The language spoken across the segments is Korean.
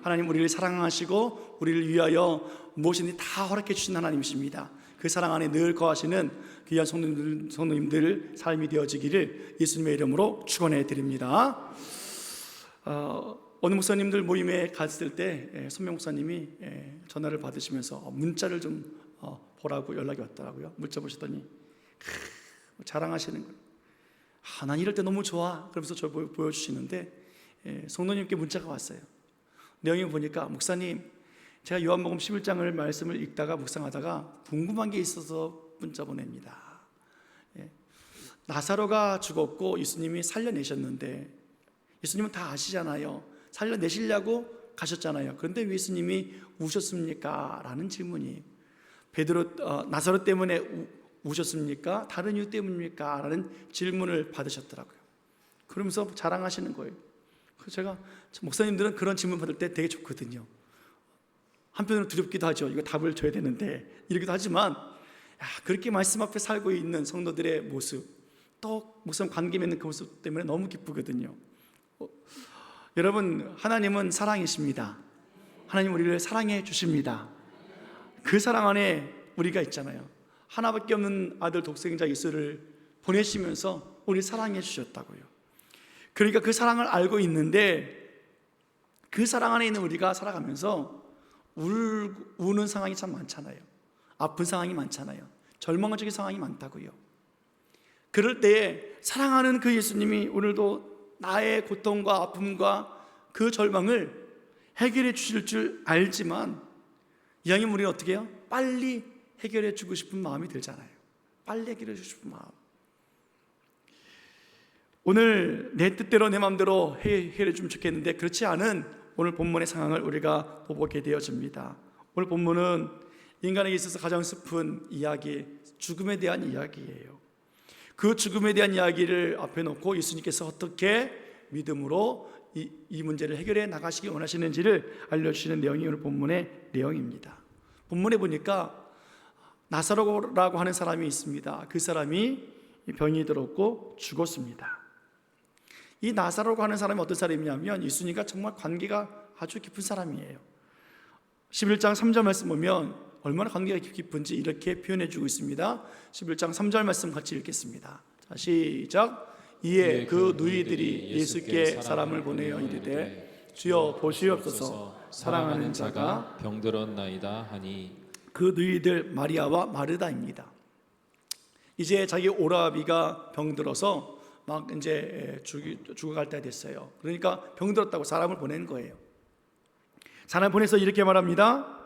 하나님 우리를 사랑하시고 우리를 위하여 무엇이든지 다 허락해 주신 하나님이십니다. 그 사랑 안에 늘 거하시는 귀한 성도님들 삶이 되어지기를 예수님의 이름으로 축원해 드립니다. 어느 목사님들 모임에 갔을 때 손명 목사님이 전화를 받으시면서 문자를 좀 보라고 연락이 왔더라고요. 문자 보시더니 자랑하시는 거예요. 난 이럴 때 너무 좋아 그러면서 저 보여주시는데 성도님께 문자가 왔어요. 내용을 보니까 목사님, 제가 요한복음 11장을 말씀을 읽다가 묵상하다가 궁금한 게 있어서 문자 보냅니다. 나사로가 죽었고 예수님이 살려내셨는데 예수님은 다 아시잖아요. 살려내시려고 가셨잖아요. 그런데 왜 예수님이 우셨습니까? 라는 질문이 나사로 때문에 우셨습니까? 다른 이유 때문입니까? 라는 질문을 받으셨더라고요. 그러면서 자랑하시는 거예요. 그래서 제가 목사님들은 그런 질문 받을 때 되게 좋거든요. 한편으로 두렵기도 하죠. 이거 답을 줘야 되는데 이러기도 하지만 그렇게 말씀 앞에 살고 있는 성도들의 모습, 또 목사님 관계 맺는 그 모습 때문에 너무 기쁘거든요. 여러분, 하나님은 사랑이십니다. 하나님 우리를 사랑해 주십니다. 그 사랑 안에 우리가 있잖아요. 하나밖에 없는 아들 독생자 예수를 보내시면서 우리를 사랑해 주셨다고요. 그러니까 그 사랑을 알고 있는데 그 사랑 안에 있는 우리가 살아가면서 우는 상황이 참 많잖아요. 아픈 상황이 많잖아요. 절망적인 상황이 많다고요. 그럴 때에 사랑하는 그 예수님이 오늘도 나의 고통과 아픔과 그 절망을 해결해 주실 줄 알지만 이왕이면 우리는 어떻게 해요? 빨리 해결해 주고 싶은 마음이 들잖아요. 빨리 해결해 주고 싶은 마음. 오늘 내 뜻대로 내 마음대로 해결해 주면 좋겠는데 그렇지 않은 오늘 본문의 상황을 우리가 보게 되어집니다. 오늘 본문은 인간에게 있어서 가장 슬픈 이야기, 죽음에 대한 이야기예요. 그 죽음에 대한 이야기를 앞에 놓고 예수님께서 어떻게 믿음으로 이 문제를 해결해 나가시기 원하시는지를 알려주시는 내용이 오늘 본문의 내용입니다. 본문에 보니까 나사로라고 하는 사람이 있습니다. 그 사람이 병이 들었고 죽었습니다. 이 나사로라고 하는 사람이 어떤 사람이냐면 예수님과 정말 관계가 아주 깊은 사람이에요. 11장 3절 말씀 보면 얼마나 관계가 깊은지 이렇게 표현해 주고 있습니다. 11장 3절 말씀 같이 읽겠습니다. 자, 시작. 이에 그 누이들이 예수께 사람을 보내어 이르되 주여 보시옵소서 사랑하는 자가 병들었나이다 하니 그 누이들 마리아와 마르다입니다. 이제 자기 오라비가 병들어서 막 이제 죽어갈 때가 됐어요. 그러니까 병들었다고 사람을 보낸 거예요. 사람을 보내서 이렇게 말합니다.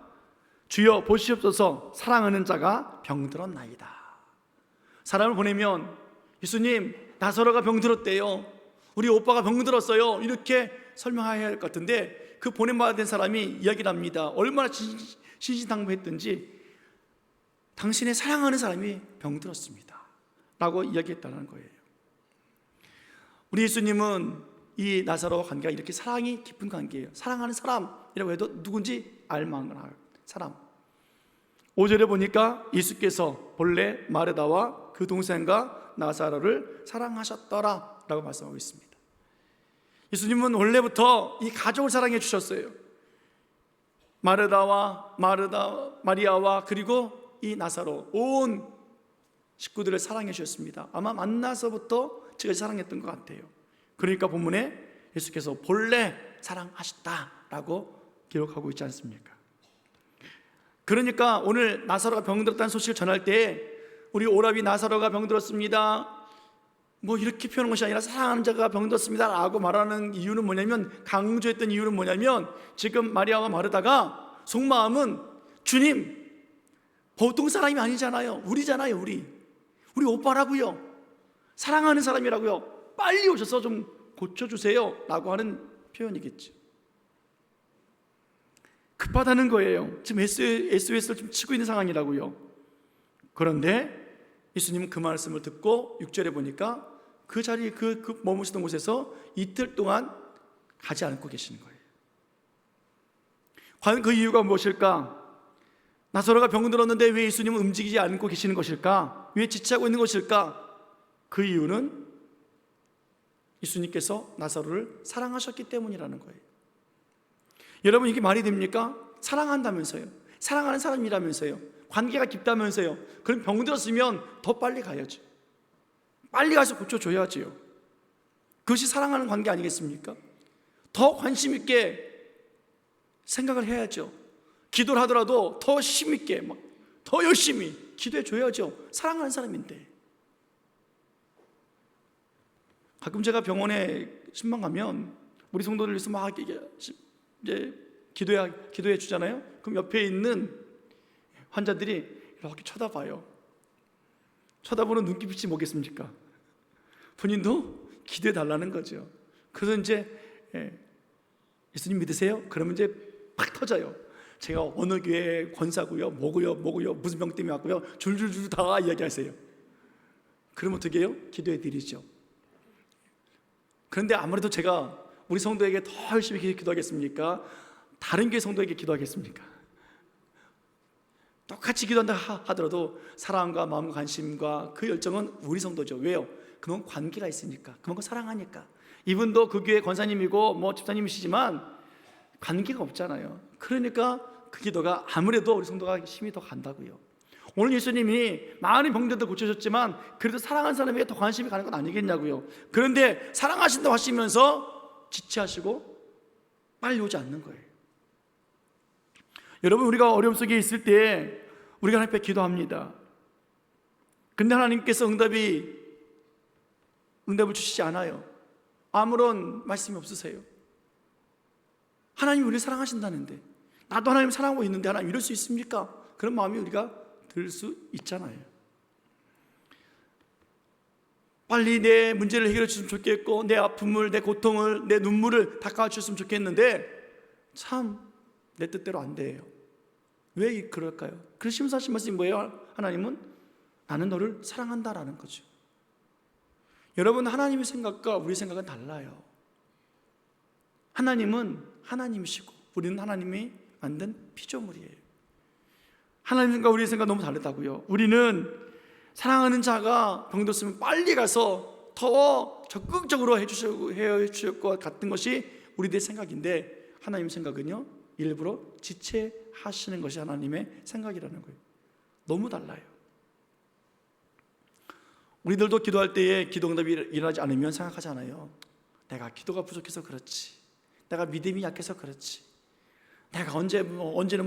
주여 보시옵소서 사랑하는 자가 병들었나이다. 사람을 보내면 예수님 나사로가 병들었대요. 우리 오빠가 병들었어요. 이렇게 설명해야 할 것 같은데 그 보냄받은 사람이 이야기를 합니다. 얼마나 신신당부했든지 당신의 사랑하는 사람이 병들었습니다 라고 이야기했다는 거예요. 우리 예수님은 이 나사로와 관계가 이렇게 사랑이 깊은 관계예요. 사랑하는 사람이라고 해도 누군지 알만한 사람. 5절에 보니까 예수께서 본래 마르다와 그 동생과 나사로를 사랑하셨더라 라고 말씀하고 있습니다. 예수님은 원래부터 이 가족을 사랑해 주셨어요. 마리아와 그리고 이 나사로 온 식구들을 사랑해 주셨습니다. 아마 만나서부터 제가 사랑했던 것 같아요. 그러니까 본문에 예수께서 본래 사랑하셨다라고 기록하고 있지 않습니까? 그러니까 오늘 나사로가 병들었다는 소식을 전할 때 우리 오라비 나사로가 병들었습니다 뭐 이렇게 표현한 것이 아니라 사랑하는 자가 병들었습니다 라고 말하는 이유는 뭐냐면, 강조했던 이유는 뭐냐면 지금 마리아와 마르다가 속마음은 주님 보통 사람이 아니잖아요. 우리잖아요. 우리 오빠라고요. 사랑하는 사람이라고요. 빨리 오셔서 좀 고쳐주세요 라고 하는 표현이겠죠. 급하다는 거예요. 지금 SOS를 좀 치고 있는 상황이라고요. 그런데 예수님은 그 말씀을 듣고 6절에 보니까 그 자리 그 머무시던 곳에서 이틀 동안 가지 않고 계시는 거예요. 과연 그 이유가 무엇일까? 나사로가 병들었는데 왜 예수님은 움직이지 않고 계시는 것일까? 왜 지체하고 있는 것일까? 그 이유는 예수님께서 나사로를 사랑하셨기 때문이라는 거예요. 여러분 이게 말이 됩니까? 사랑한다면서요. 사랑하는 사람이라면서요. 관계가 깊다면서요. 그럼 병들었으면 더 빨리 가야죠. 빨리 가서 고쳐줘야지요. 그것이 사랑하는 관계 아니겠습니까? 더 관심 있게 생각을 해야죠. 기도를 하더라도 더 힘있게 더 열심히 기도해 줘야죠. 사랑하는 사람인데. 가끔 제가 병원에 신방 가면 우리 성도들 위해서 막 이제 기도해 주잖아요. 그럼 옆에 있는 환자들이 이렇게 쳐다봐요. 쳐다보는 눈빛이 뭐겠습니까? 본인도 기도해 달라는 거죠. 그래서 이제 예수님 믿으세요? 그러면 이제 팍 터져요. 제가 어느 교회 권사고요, 뭐고요, 무슨 병 때문에 왔고요, 줄줄줄 다 이야기하세요. 그러면 어떻게 해요? 기도해 드리죠. 그런데 아무래도 제가 우리 성도에게 더 열심히 기도하겠습니까? 다른 교회 성도에게 기도하겠습니까? 똑같이 기도한다 하더라도 사랑과 마음과 관심과 그 열정은 우리 성도죠. 왜요? 그건 관계가 있으니까, 그만큼 사랑하니까. 이분도 그 교회 권사님이고 집사님이시지만 관계가 없잖아요. 그러니까 그 기도가 아무래도 우리 성도가 힘이 더 간다고요. 오늘 예수님이 많은 병들도 고쳐줬지만 그래도 사랑하는 사람에게 더 관심이 가는 건 아니겠냐고요. 그런데 사랑하신다고 하시면서 지체하시고 빨리 오지 않는 거예요. 여러분, 우리가 어려움 속에 있을 때 우리가 하나님 앞에 기도합니다. 근데 하나님께서 응답을 주시지 않아요. 아무런 말씀이 없으세요. 하나님이 우리를 사랑하신다는데, 나도 하나님 사랑하고 있는데 하나님 이럴 수 있습니까? 그런 마음이 우리가 들 수 있잖아요. 빨리 내 문제를 해결해 주셨으면 좋겠고, 내 아픔을, 내 고통을, 내 눈물을 닦아 주셨으면 좋겠는데 참 내 뜻대로 안 돼요. 왜 그럴까요? 그러시면서 하신 말씀이 뭐예요? 하나님은 나는 너를 사랑한다라는 거죠. 여러분, 하나님의 생각과 우리 생각은 달라요. 하나님은 하나님이시고 우리는 하나님이 만든 피조물이에요. 하나님 생각과 우리의 생각 너무 다르다고요. 우리는 사랑하는 자가 병들었으면 빨리 가서 더 적극적으로 해주실 것 같은 것이 우리들의 생각인데, 하나님의 생각은요, 일부러 지체하시는 것이 하나님의 생각이라는 거예요. 너무 달라요. 우리들도 기도할 때에 기도 응답이 일어나지 않으면 생각하잖아요. 내가 기도가 부족해서 그렇지, 내가 믿음이 약해서 그렇지, 내가 언제는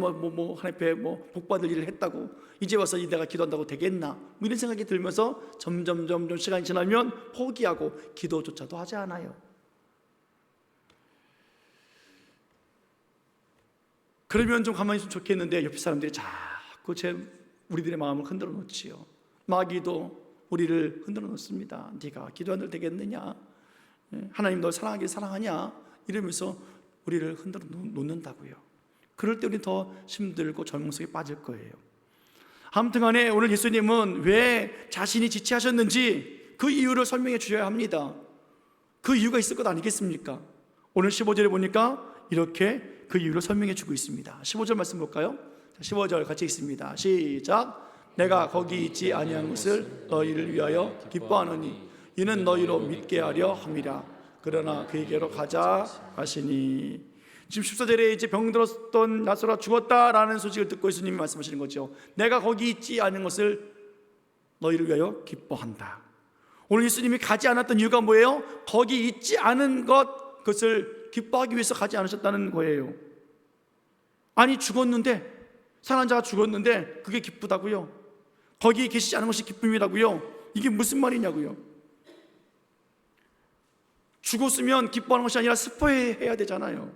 하나님 앞에 복 받을 일을 했다고 이제 와서 내가 기도한다고 되겠나, 이런 생각이 들면서 점점 시간이 지나면 포기하고 기도조차도 하지 않아요. 그러면 좀 가만히 있으면 좋겠는데 옆에 사람들이 자꾸 우리들의 마음을 흔들어 놓지요. 마귀도 우리를 흔들어 놓습니다. 네가 기도한들 되겠느냐, 하나님 널 사랑하냐, 이러면서 우리를 흔들어 놓는다고요. 그럴 때 우리 더 힘들고 절망 속에 빠질 거예요. 아무튼 간에 오늘 예수님은 왜 자신이 지체하셨는지 그 이유를 설명해 주셔야 합니다. 그 이유가 있을 것 아니겠습니까? 오늘 15절에 보니까 이렇게 그 이유를 설명해 주고 있습니다. 15절 말씀 볼까요? 15절 같이 읽습니다. 시작. 내가 거기 있지 아니한 것을 너희를 위하여 기뻐하노니 이는 너희로 믿게 하려 함이라. 그러나 그에게로 가자 하시니, 지금 14절에 이제 병들었던 나사로가 죽었다라는 소식을 듣고 예수님이 말씀하시는 거죠. 내가 거기 있지 않은 것을 너희를 위하여 기뻐한다. 오늘 예수님이 가지 않았던 이유가 뭐예요? 거기 있지 않은 그것을 기뻐하기 위해서 가지 않으셨다는 거예요. 아니, 사랑한 자가 죽었는데 그게 기쁘다고요? 거기 계시지 않은 것이 기쁨이라고요? 이게 무슨 말이냐고요? 죽었으면 기뻐하는 것이 아니라 슬퍼해야 되잖아요.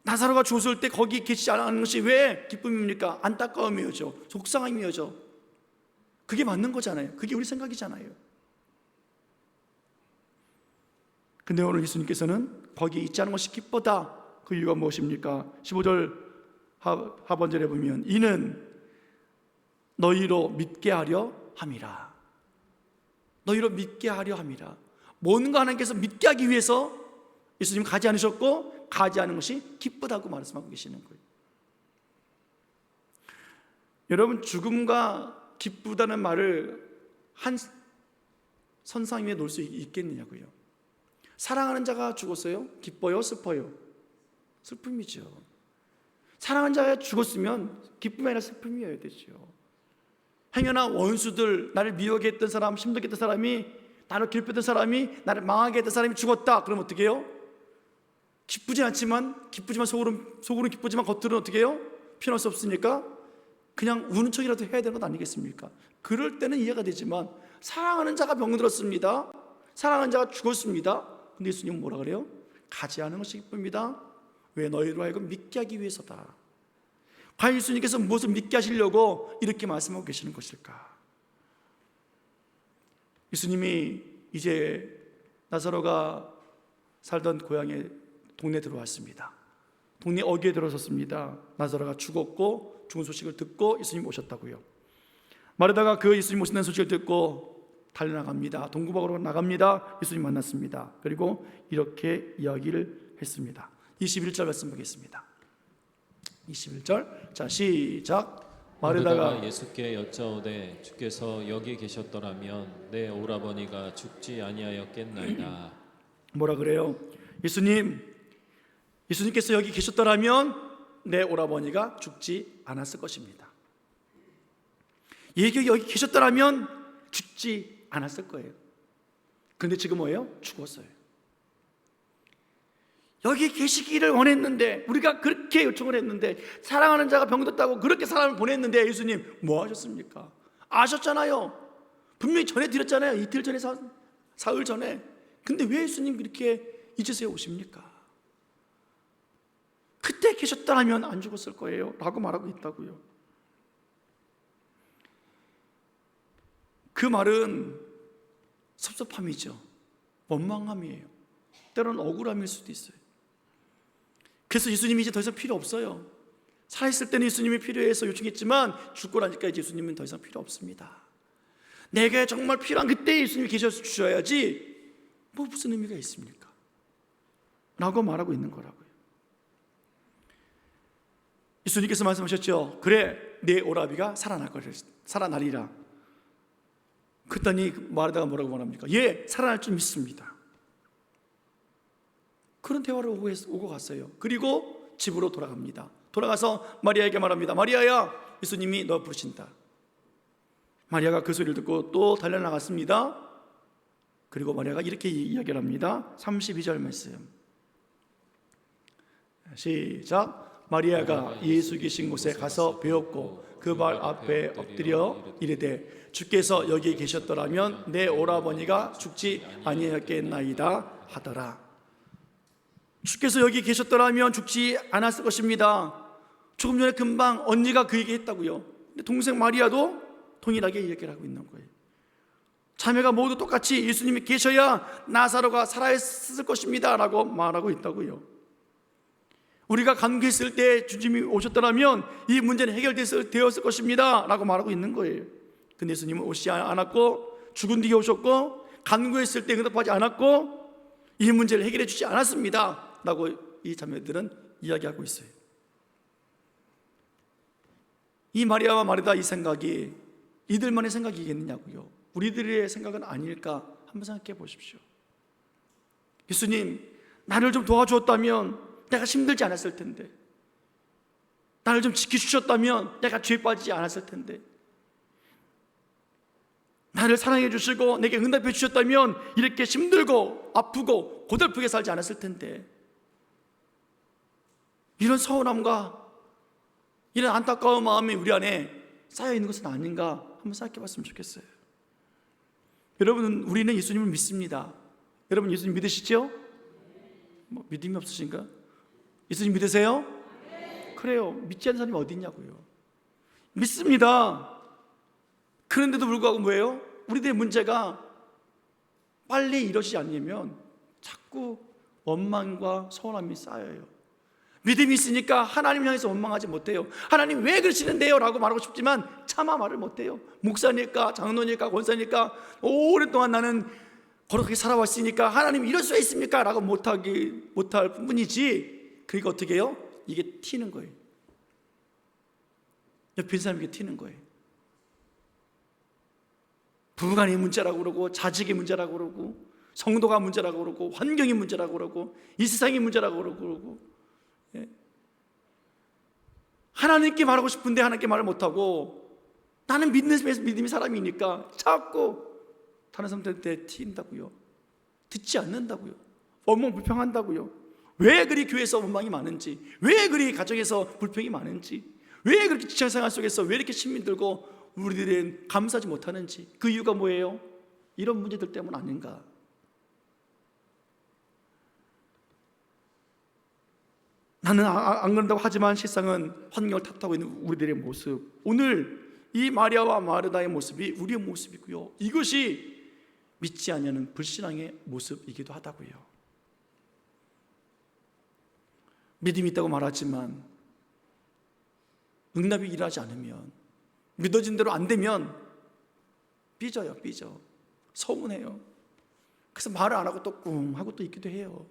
나사로가 죽었을 때 거기 계시지 않은 것이 왜 기쁨입니까? 안타까움이었죠. 속상함이었죠. 그게 맞는 거잖아요. 그게 우리 생각이잖아요. 근데 오늘 예수님께서는 거기 있지 않은 것이 기쁘다. 그 이유가 무엇입니까? 15절 하반절에 보면 이는 너희로 믿게 하려 함이라. 너희로 믿게 하려 함이라. 뭔가 하나님께서 믿게 하기 위해서 예수님 가지 않으셨고, 가지 않은 것이 기쁘다고 말씀하고 계시는 거예요. 여러분, 죽음과 기쁘다는 말을 한 선상 위에 놓을 수 있겠느냐고요. 사랑하는 자가 죽었어요? 기뻐요? 슬퍼요? 슬픔이죠. 사랑하는 자가 죽었으면 기쁨이 아니라 슬픔이어야 되죠. 행여나 원수들, 나를 미워하게 했던 사람, 힘들게 했던 사람이, 나를 괴롭혔던 사람이, 나를 망하게 했던 사람이 죽었다. 그럼 어떻게 해요? 기쁘진 않지만, 속으로는 기쁘지만 겉으로는 어떻게 해요? 표현할 수 없으니까 그냥 우는 척이라도 해야 되는 것 아니겠습니까? 그럴 때는 이해가 되지만, 사랑하는 자가 병들었습니다. 사랑하는 자가 죽었습니다. 근데 예수님은 뭐라 그래요? 가지 않은 것이 기쁩니다. 왜? 너희로 하여금 믿게 하기 위해서다. 과연 예수님께서 무엇을 믿게 하시려고 이렇게 말씀하고 계시는 것일까? 예수님이 이제 나사로가 살던 고향에 동네에 들어왔습니다. 동네 어귀에 들어섰습니다. 나사로가 죽었고 죽은 소식을 듣고 예수님 오셨다고요. 마르다가 그 예수님 오신다는 소식을 듣고 달려나갑니다. 동구박으로 나갑니다. 예수님 만났습니다. 그리고 이렇게 이야기를 했습니다. 21절 말씀 보겠습니다. 21절, 자 시작. 마르다가 예수께 여짜오되 주께서 여기 계셨더라면 내 오라버니가 죽지 아니하였겠나이다. 뭐라 그래요? 예수님께서 여기 계셨더라면 내 오라버니가 죽지 않았을 것입니다. 여기 계셨더라면 죽지 않았을 거예요. 그런데 지금 뭐예요? 죽었어요. 여기 계시기를 원했는데, 우리가 그렇게 요청을 했는데, 사랑하는 자가 병들었다고 그렇게 사람을 보냈는데 예수님 뭐 하셨습니까? 아셨잖아요. 분명히 전해 드렸잖아요. 이틀 전에, 사흘 전에. 근데 왜 예수님 그렇게 이제서야 오십니까? 그때 계셨다면 안 죽었을 거예요 라고 말하고 있다고요. 그 말은 섭섭함이죠. 원망함이에요. 때로는 억울함일 수도 있어요. 그래서 예수님이 이제 더 이상 필요 없어요. 살아있을 때는 예수님이 필요해서 요청했지만 죽고 나니까 이제 예수님은 더 이상 필요 없습니다. 내가 정말 필요한 그때 예수님이 계셔주셔야지 뭐 무슨 의미가 있습니까? 라고 말하고 있는 거라고요. 예수님께서 말씀하셨죠. 그래, 내 오라비가 살아나리라. 그랬더니 마르다가 뭐라고 말합니까? 예, 살아날 줄 믿습니다. 그런 대화를 오고 갔어요. 그리고 집으로 돌아갑니다. 돌아가서 마리아에게 말합니다. 마리아야, 예수님이 너 부르신다. 마리아가 그 소리를 듣고 또 달려나갔습니다. 그리고 마리아가 이렇게 이야기를 합니다. 32절 말씀 시작. 마리아가 예수 계신 곳에 가서 배웠고 그 발 앞에 엎드려 이르되 주께서 여기 계셨더라면 내 오라버니가 죽지 아니하였겠나이다 하더라. 주께서 여기 계셨더라면 죽지 않았을 것입니다. 조금 전에 금방 언니가 그 얘기 했다고요. 근데 동생 마리아도 동일하게 얘기를 하고 있는 거예요. 자매가 모두 똑같이 예수님이 계셔야 나사로가 살아있을 것입니다 라고 말하고 있다고요. 우리가 간구했을 때 주님이 오셨더라면 이 문제는 해결되었을 것입니다 라고 말하고 있는 거예요. 근데 예수님은 오시지 않았고 죽은 뒤에 오셨고 간구했을 때 응답하지 않았고 이 문제를 해결해 주지 않았습니다 라고 이 자매들은 이야기하고 있어요. 이 마리아와 마르다 이 생각이 이들만의 생각이겠느냐고요. 우리들의 생각은 아닐까 한번 생각해 보십시오. 예수님, 나를 좀 도와주었다면 내가 힘들지 않았을 텐데, 나를 좀 지켜주셨다면 내가 죄에 빠지지 않았을 텐데, 나를 사랑해 주시고 내게 응답해 주셨다면 이렇게 힘들고 아프고 고달프게 살지 않았을 텐데, 이런 서운함과 이런 안타까운 마음이 우리 안에 쌓여 있는 것은 아닌가 한번 생각해 봤으면 좋겠어요. 여러분, 우리는 예수님을 믿습니다. 여러분, 예수님 믿으시죠? 뭐 믿음이 없으신가? 예수님 믿으세요? 그래요. 믿지 않는 사람이 어디 있냐고요. 믿습니다. 그런데도 불구하고 뭐예요? 우리들의 문제가 빨리 이러지 않으면 자꾸 원망과 서운함이 쌓여요. 믿음이 있으니까 하나님 향해서 원망하지 못해요. 하나님 왜 그러시는데요? 라고 말하고 싶지만 차마 말을 못해요. 목사니까 장로니까 권사니까 오랫동안 나는 거룩하게 살아왔으니까 하나님 이럴 수가 있습니까? 라고 못할 뿐이지. 그러니까 어떻게 해요? 이게 튀는 거예요. 옆에 사람에게 튀는 거예요. 부부간의 문제라고 그러고 자식의 문제라고 그러고 성도가 문제라고 그러고 환경이 문제라고 그러고 이 세상이 문제라고 그러고 하나님께 말하고 싶은데 하나님께 말을 못하고 나는 믿음의 사람이니까 자꾸 다른 사람들한테 튀긴다고요. 듣지 않는다고요. 원망 불평한다고요. 왜 그리 교회에서 원망이 많은지, 왜 그리 가정에서 불평이 많은지, 왜 그렇게 직장생활 속에서 왜 이렇게 신민 들고 우리들은 감사하지 못하는지, 그 이유가 뭐예요? 이런 문제들 때문 아닌가? 나는 안 그런다고 하지만 실상은 환경을 탓하고 있는 우리들의 모습, 오늘 이 마리아와 마르다의 모습이 우리의 모습이고요, 이것이 믿지 않는 불신앙의 모습이기도 하다고요. 믿음이 있다고 말하지만 응답이 일하지 않으면, 믿어진 대로 안 되면 삐져요. 서운해요. 그래서 말을 안 하고 또 꿍 하고 또 있기도 해요.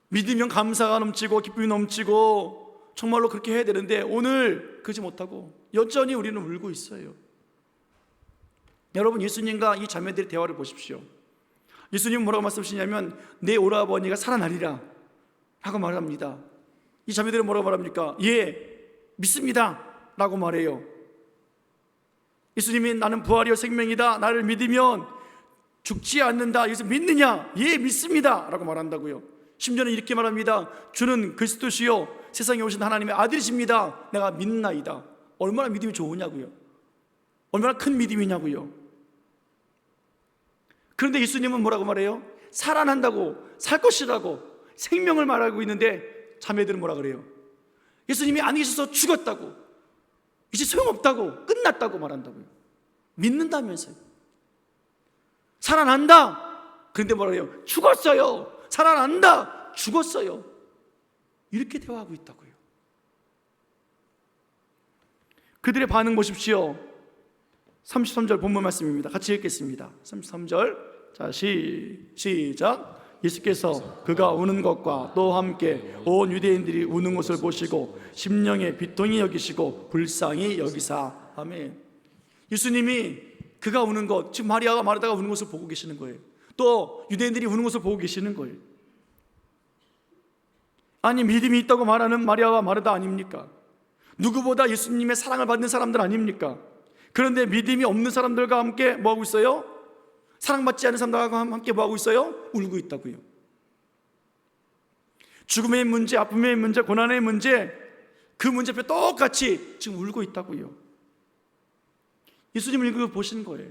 믿으면 감사가 넘치고 기쁨이 넘치고 정말로 그렇게 해야 되는데 오늘 그러지 못하고 여전히 우리는 울고 있어요. 여러분, 예수님과 이 자매들의 대화를 보십시오. 예수님은 뭐라고 말씀하시냐면 내 오라버니가 살아나리라 라고 말합니다. 이 자매들은 뭐라고 말합니까? 예, 믿습니다 라고 말해요. 예수님이 나는 부활이요 생명이다, 나를 믿으면 죽지 않는다, 여기서 믿느냐? 예, 믿습니다 라고 말한다고요. 심지어는 이렇게 말합니다. 주는 그리스도시요 세상에 오신 하나님의 아들이십니다. 내가 믿나이다. 얼마나 믿음이 좋으냐고요. 얼마나 큰 믿음이냐고요. 그런데 예수님은 뭐라고 말해요? 살아난다고, 살 것이라고, 생명을 말하고 있는데 자매들은 뭐라 그래요? 예수님이 안 계셔서 죽었다고, 이제 소용없다고, 끝났다고 말한다고요. 믿는다면서요. 살아난다. 그런데 뭐라 그래요? 죽었어요. 살아난다. 죽었어요. 이렇게 대화하고 있다고요. 그들의 반응 보십시오. 33절 본문 말씀입니다. 같이 읽겠습니다. 33절. 자, 시작. 예수께서 그가 우는 것과 또 함께 온 유대인들이 우는 것을 보시고 심령에 비통히 여기시고 불쌍히 여기사. 아멘. 예수님이 그가 우는 것, 지금 마리아가 마르다가 우는 것을 보고 계시는 거예요. 또 유대인들이 우는 것을 보고 계시는 거예요. 아니, 믿음이 있다고 말하는 마리아와 마르다 아닙니까? 누구보다 예수님의 사랑을 받는 사람들 아닙니까? 그런데 믿음이 없는 사람들과 함께 뭐하고 있어요? 사랑받지 않는 사람들과 함께 뭐하고 있어요? 울고 있다고요. 죽음의 문제, 아픔의 문제, 고난의 문제, 그 문제 앞에 똑같이 지금 울고 있다고요. 예수님을 이거 보신 거예요.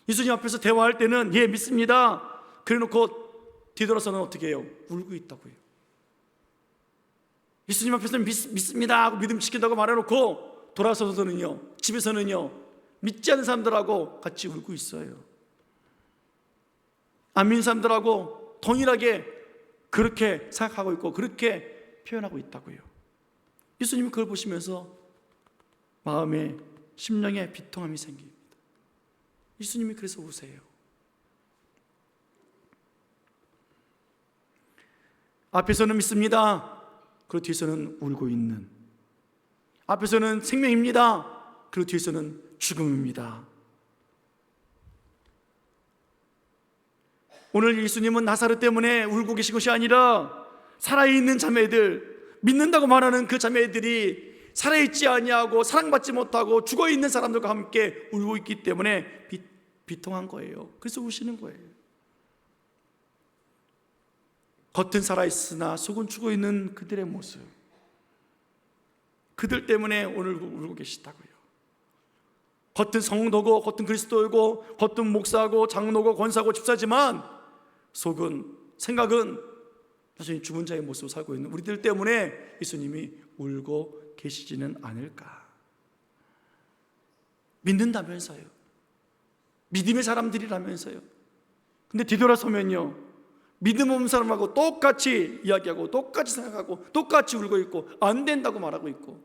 예수님 앞에서 대화할 때는 예, 믿습니다 그래놓고 뒤돌아서는 어떻게 해요? 울고 있다고요. 예수님 앞에서는 믿습니다 하고 믿음 지킨다고 말해놓고 돌아서서는요, 집에서는요, 믿지 않는 사람들하고 같이 울고 있어요. 안 믿는 사람들하고 동일하게 그렇게 생각하고 있고 그렇게 표현하고 있다고요. 예수님은 그걸 보시면서 마음에, 심령에 비통함이 생깁니다. 예수님이 그래서 우세요. 앞에서는 믿습니다. 그리고 뒤에서는 울고 있는, 앞에서는 생명입니다. 그리고 뒤에서는 죽음입니다. 오늘 예수님은 나사렛 때문에 울고 계신 것이 아니라 살아있는 자매들, 믿는다고 말하는 그 자매들이 살아있지 아니하고 사랑받지 못하고 죽어있는 사람들과 함께 울고 있기 때문에 비통한 거예요. 그래서 우시는 거예요. 겉은 살아있으나 속은 죽어있는 그들의 모습, 그들 때문에 오늘 울고 계시다고요. 겉은 성도고 겉은 그리스도이고 겉은 목사고 장로고 권사고 집사지만 속은, 생각은 여전히 죽은 자의 모습을 살고 있는 우리들 때문에 예수님이 울고 계시지는 않을까. 믿는다면서요, 믿음의 사람들이라면서요. 근데 뒤돌아서면요, 믿음 없는 사람하고 똑같이 이야기하고 똑같이 생각하고 똑같이 울고 있고 안 된다고 말하고 있고.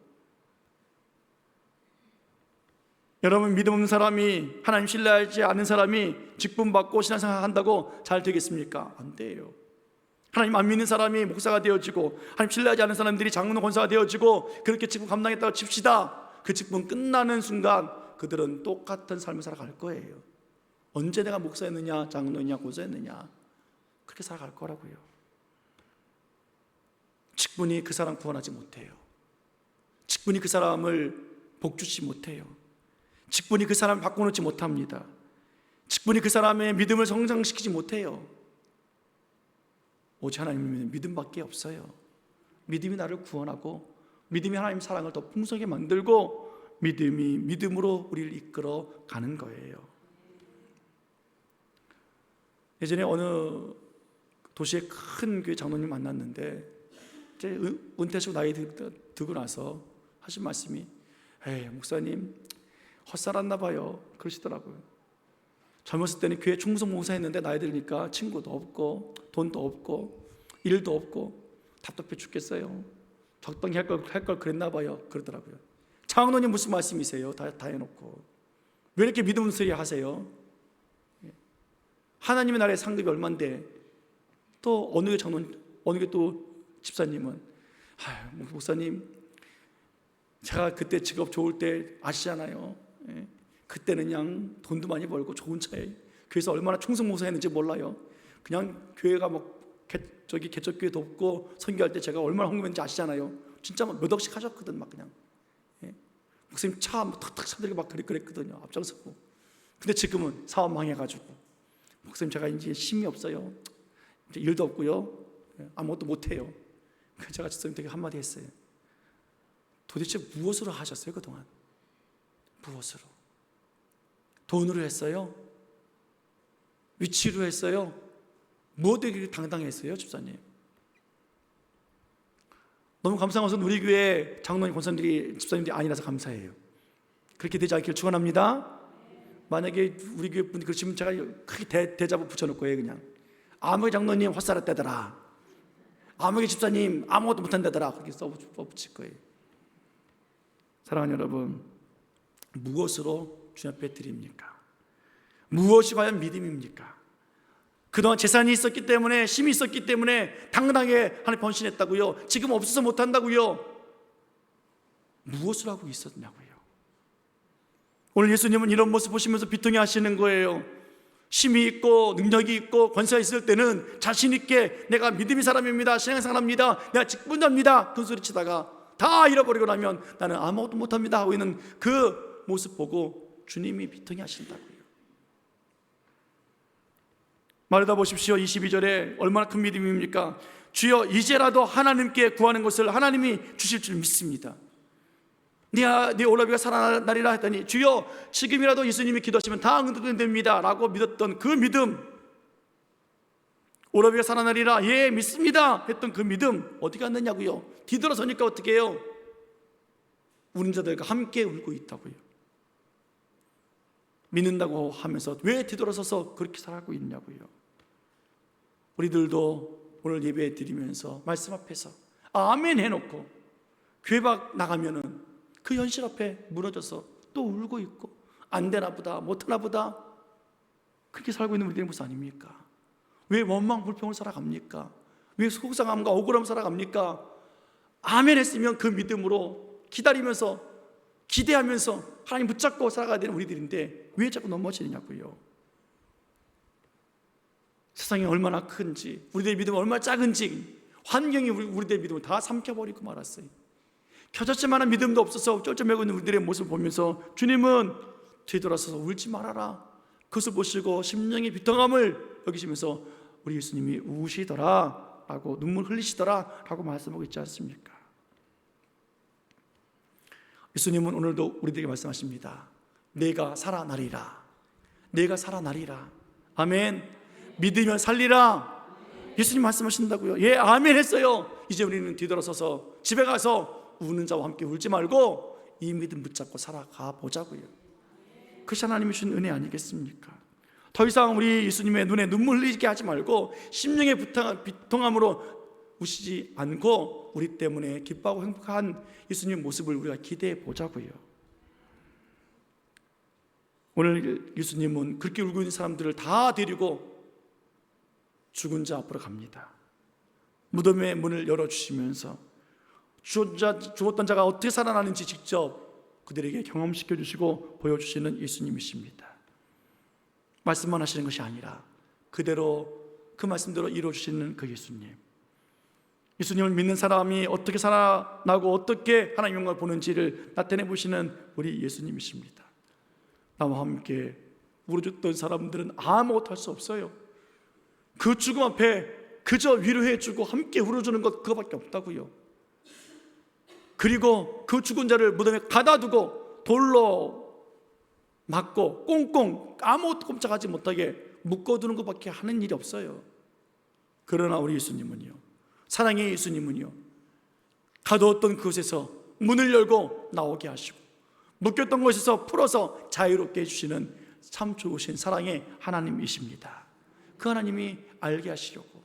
여러분, 믿음 없는 사람이, 하나님 신뢰하지 않는 사람이 직분받고 신앙생활 한다고 잘 되겠습니까? 안 돼요. 하나님 안 믿는 사람이 목사가 되어지고 하나님 신뢰하지 않는 사람들이 장로 권사가 되어지고 그렇게 직분 감당했다고 칩시다. 그 직분 끝나는 순간 그들은 똑같은 삶을 살아갈 거예요. 언제 내가 목사였느냐, 장로였느냐, 권사였느냐, 그렇게 살아갈 거라고요. 직분이 그 사람 구원하지 못해요. 직분이 그 사람을 복주지 못해요. 직분이 그 사람을 바꿔놓지 못합니다. 직분이 그 사람의 믿음을 성장시키지 못해요. 오직 하나님의 믿음밖에 없어요. 믿음이 나를 구원하고 믿음이 하나님 사랑을 더 풍성하게 만들고 믿음이 믿음으로 우리를 이끌어 가는 거예요. 예전에 어느 도시의 큰 교회 장로님 만났는데 이제 은퇴하시고 나이 들고 나서 하신 말씀이 에이 목사님 헛살았나 봐요 그러시더라고요. 젊었을 때는 교회 충성 봉사했는데 나이 들으니까 친구도 없고 돈도 없고 일도 없고 답답해 죽겠어요. 적당히 할 걸 그랬나 봐요 그러더라고요. 장로님 무슨 말씀이세요? 다 해놓고 왜 이렇게 믿음 소리 하세요? 하나님의 나라의 상급이 얼만데 또 어느 게 장로님 어느 게 또 집사님은 목사님 제가 그때 직업 좋을 때 아시잖아요. 그때는 그냥 돈도 많이 벌고 좋은 차에 교회에서 얼마나 충성봉사했는지 몰라요. 그냥 교회가 개척교회도 없고 선교할 때 제가 얼마나 헌금했는지 아시잖아요. 진짜 몇 억씩 하셨거든 막 그냥. 목사님 차 탁탁 사들고 막 그랬거든요. 앞장서고. 근데 지금은 사업 망해가지고 목사님 제가 이제 힘이 없어요. 이제 일도 없고요. 아무것도 못해요. 그래서 제가 집사님 되게 한마디 했어요. 도대체 무엇으로 하셨어요 그동안? 무엇으로? 돈으로 했어요? 위치로 했어요? 무엇에 당당했어요 집사님? 너무 감사한 것은 우리 교회 장로님, 권사님들이 집사님들이 아니라서 감사해요. 그렇게 되지 않기를 축원합니다. 만약에 우리 교회 분이 그러시면 제가 크게 대자보 붙여놓을 거예요. 그냥 아무개 장로님 헛살았다더라, 아무개 집사님 아무것도 못한다더라 그렇게 써붙일 거예요. 사랑하는 여러분, 무엇으로 주님 앞에 드립니까? 무엇이 과연 믿음입니까? 그동안 재산이 있었기 때문에 힘이 있었기 때문에 당당하게 하나님 헌신했다고요? 지금 없어서 못한다고요? 무엇을 하고 있었냐고요? 오늘 예수님은 이런 모습 보시면서 비통해 하시는 거예요. 힘이 있고 능력이 있고 권세가 있을 때는 자신 있게 내가 믿음의 사람입니다, 신앙의 사람입니다, 내가 직분자입니다 큰 소리 치다가 다 잃어버리고 나면 나는 아무것도 못합니다 하고 있는 그 모습 보고 주님이 비통해 하신다고요. 말하다 보십시오. 22절에 얼마나 큰 믿음입니까? 주여 이제라도 하나님께 구하는 것을 하나님이 주실 줄 믿습니다. 네 오라비가 살아나리라 했더니 주여 지금이라도 예수님이 기도하시면 다 응답됩니다 라고 믿었던 그 믿음, 오라비가 살아나리라 예 믿습니다 했던 그 믿음 어디 갔느냐고요? 뒤돌아서니까 어떻게 해요? 우는 자들과 함께 울고 있다고요. 믿는다고 하면서 왜 뒤돌아서서 그렇게 살아가고 있냐고요. 우리들도 오늘 예배 드리면서 말씀 앞에서 아멘 해놓고 교회 밖 나가면은 그 현실 앞에 무너져서 또 울고 있고 안 되나 보다 못하나 보다 그렇게 살고 있는 우리들의 모습 아닙니까? 왜 원망 불평을 살아갑니까? 왜 속상함과 억울함을 살아갑니까? 아멘 했으면 그 믿음으로 기다리면서 기대하면서 하나님 붙잡고 살아가야 되는 우리들인데 왜 자꾸 넘어지느냐고요. 세상이 얼마나 큰지, 우리들의 믿음이 얼마나 작은지 환경이 우리들의 믿음을 다 삼켜버리고 말았어요. 켜졌지만한 믿음도 없어서 쩔쩔매고 있는 우리들의 모습을 보면서 주님은 뒤돌아서서 울지 말아라, 그것을 보시고 심령의 비통함을 여기시면서 우리 예수님이 우시더라 라고 눈물 흘리시더라 라고 말씀하고 있지 않습니까? 예수님은 오늘도 우리들에게 말씀하십니다. 내가 살아나리라, 내가 살아나리라. 아멘. 믿으면 살리라. 예수님 말씀하신다고요. 예 아멘 했어요. 이제 우리는 뒤돌아서서 집에 가서 우는 자와 함께 울지 말고 이 믿음 붙잡고 살아가 보자고요. 그것이 하나님이 주신 은혜 아니겠습니까? 더 이상 우리 예수님의 눈에 눈물 흘리게 하지 말고 심령의 비통함으로 우시지 않고 우리 때문에 기뻐하고 행복한 예수님의 모습을 우리가 기대해 보자고요. 오늘 예수님은 그렇게 울고 있는 사람들을 다 데리고 죽은 자 앞으로 갑니다. 무덤의 문을 열어주시면서 죽었던 자가 어떻게 살아나는지 직접 그들에게 경험시켜 주시고 보여주시는 예수님이십니다. 말씀만 하시는 것이 아니라 그대로 그 말씀대로 이루어주시는 그 예수님. 예수님을 믿는 사람이 어떻게 살아나고 어떻게 하나님의 영광을 보는지를 나타내 보시는 우리 예수님이십니다. 나와 함께 울어줬던 사람들은 아무것도 할 수 없어요. 그 죽음 앞에 그저 위로해주고 함께 울어주는 것 그거밖에 없다고요. 그리고 그 죽은 자를 무덤에 가다두고 돌로 맞고 꽁꽁 아무것도 꼼짝하지 못하게 묶어두는 것밖에 하는 일이 없어요. 그러나 우리 예수님은요, 사랑의 예수님은요, 가두었던 그곳에서 문을 열고 나오게 하시고 묶였던 곳에서 풀어서 자유롭게 해주시는 참 좋으신 사랑의 하나님이십니다. 그 하나님이 알게 하시려고.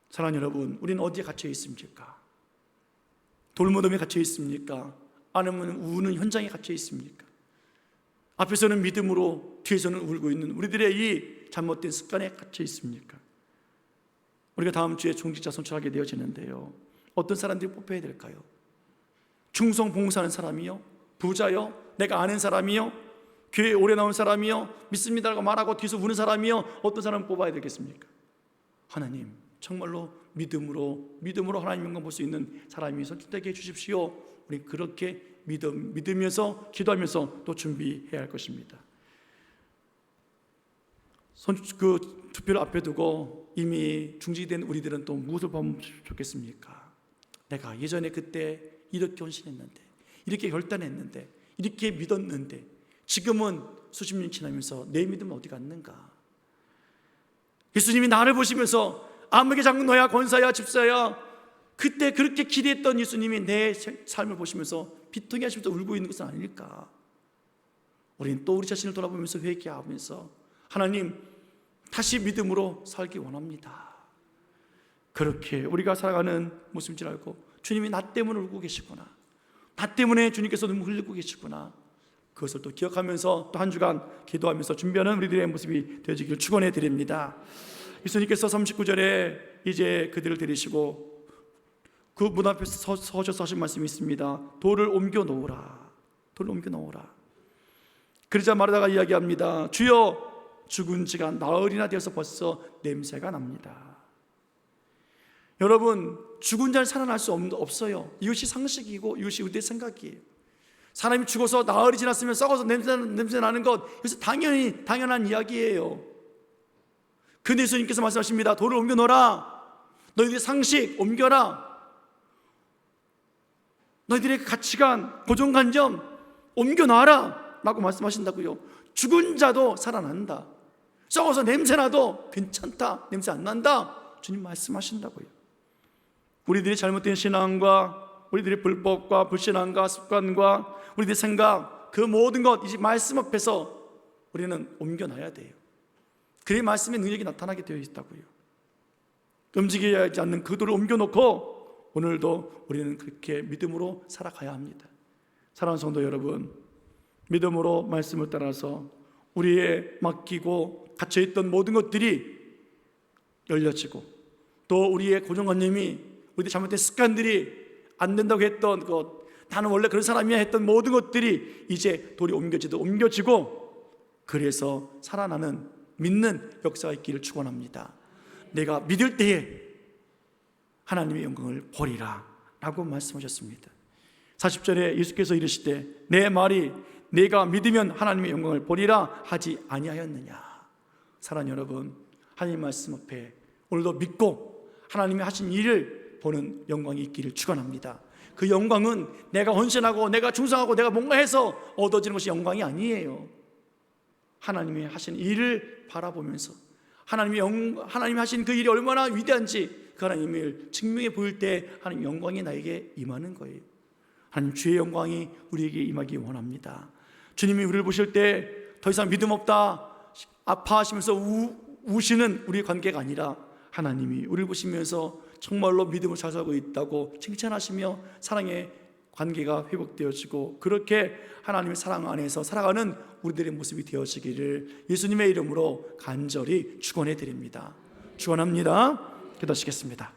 사랑하는 여러분, 우리는 어디에 갇혀 있습니까? 돌무덤에 갇혀 있습니까? 아니면 우는 현장에 갇혀 있습니까? 앞에서는 믿음으로 뒤에서는 울고 있는 우리들의 이 잘못된 습관에 갇혀 있습니까? 우리가 다음 주에 종직자 선출하게 되어지는데요, 어떤 사람들이 뽑혀야 될까요? 충성 봉사하는 사람이요? 부자요? 내가 아는 사람이요? 교회에 오래 나온 사람이요? 믿습니다라고 말하고 뒤에서 우는 사람이요? 어떤 사람을 뽑아야 되겠습니까? 하나님, 정말로 믿음으로 하나님 영광 볼 수 있는 사람이 선택되게 해주십시오. 우리 그렇게 믿으면서 기도하면서 또 준비해야 할 것입니다. 그 투표를 앞에 두고 이미 중지된 우리들은 또 무엇을 보면 좋겠습니까? 내가 예전에 그때 이렇게 헌신했는데, 이렇게 결단했는데, 이렇게 믿었는데 지금은 수십 년이 지나면서 내 믿음은 어디 갔는가? 예수님이 나를 보시면서 아무개 장로야 권사야 집사야, 그때 그렇게 기대했던 예수님이 내 삶을 보시면서 비통해 하시면서 울고 있는 것은 아닐까? 우리는 또 우리 자신을 돌아보면서 회개하면서 하나님, 다시 믿음으로 살기 원합니다. 그렇게 우리가 살아가는 모습인 줄 알고 주님이 나 때문에 울고 계시구나, 나 때문에 주님께서 눈물 흘리고 계시구나, 그것을 또 기억하면서 또 한 주간 기도하면서 준비하는 우리들의 모습이 되어지기를 축원해 드립니다. 예수님께서 39절에 이제 그들을 데리시고 그 문 앞에서 서셔서 하신 말씀이 있습니다. 돌을 옮겨 놓으라. 돌을 옮겨 놓으라. 그러자 마르다가 이야기합니다. 주여, 죽은 지가 나흘이나 되어서 벌써 냄새가 납니다. 여러분, 죽은 자는 살아날 수 없어요. 이것이 상식이고 이것이 우리의 생각이에요. 사람이 죽어서 나흘이 지났으면 썩어서 냄새 나는 것, 이것은 당연한 이야기예요. 근데 예수님께서 말씀하십니다. 돌을 옮겨 놓으라. 너희들의 상식 옮겨라. 너희들의 가치관, 고정관념 옮겨 놔라 라고 말씀하신다고요. 죽은 자도 살아난다. 썩어서 냄새나도 괜찮다, 냄새 안 난다, 주님 말씀하신다고요. 우리들의 잘못된 신앙과 우리들의 불법과 불신앙과 습관과 우리들의 생각, 그 모든 것 이제 말씀 앞에서 우리는 옮겨놔야 돼요. 그래야 말씀의 능력이 나타나게 되어 있다고요. 움직여야 하지 않는 그 돌을 옮겨놓고 오늘도 우리는 그렇게 믿음으로 살아가야 합니다. 사랑하는 성도 여러분, 믿음으로 말씀을 따라서 우리의 맡기고 갇혀있던 모든 것들이 열려지고, 또 우리의 고정관념이, 우리의 잘못된 습관들이 안 된다고 했던 것, 나는 원래 그런 사람이야 했던 모든 것들이 이제 돌이 옮겨지고, 그래서 살아나는 믿는 역사가 있기를 축원합니다. 내가 믿을 때에 하나님의 영광을 보리라 라고 말씀하셨습니다. 40절에 예수께서 이르시되 내 말이 내가 믿으면 하나님의 영광을 보리라 하지 아니하였느냐. 사랑하는 여러분, 하나님 말씀 앞에 오늘도 믿고 하나님이 하신 일을 보는 영광이 있기를 축원합니다. 그 영광은 내가 헌신하고 내가 충성하고 내가 뭔가 해서 얻어지는 것이 영광이 아니에요. 하나님이 하신 일을 바라보면서 하나님이 하신 그 일이 얼마나 위대한지 그 하나님을 증명해 보일 때 하나님 영광이 나에게 임하는 거예요. 하나님 주의 영광이 우리에게 임하기 원합니다. 주님이 우리를 보실 때 더 이상 믿음 없다 아파하시면서 우시는 우리의 관계가 아니라 하나님이 우리를 보시면서 정말로 믿음을 잘 살고 있다고 칭찬하시며 사랑의 관계가 회복되어지고, 그렇게 하나님의 사랑 안에서 살아가는 우리들의 모습이 되어지기를 예수님의 이름으로 간절히 축원해 드립니다. 축원합니다. 기도하시겠습니다.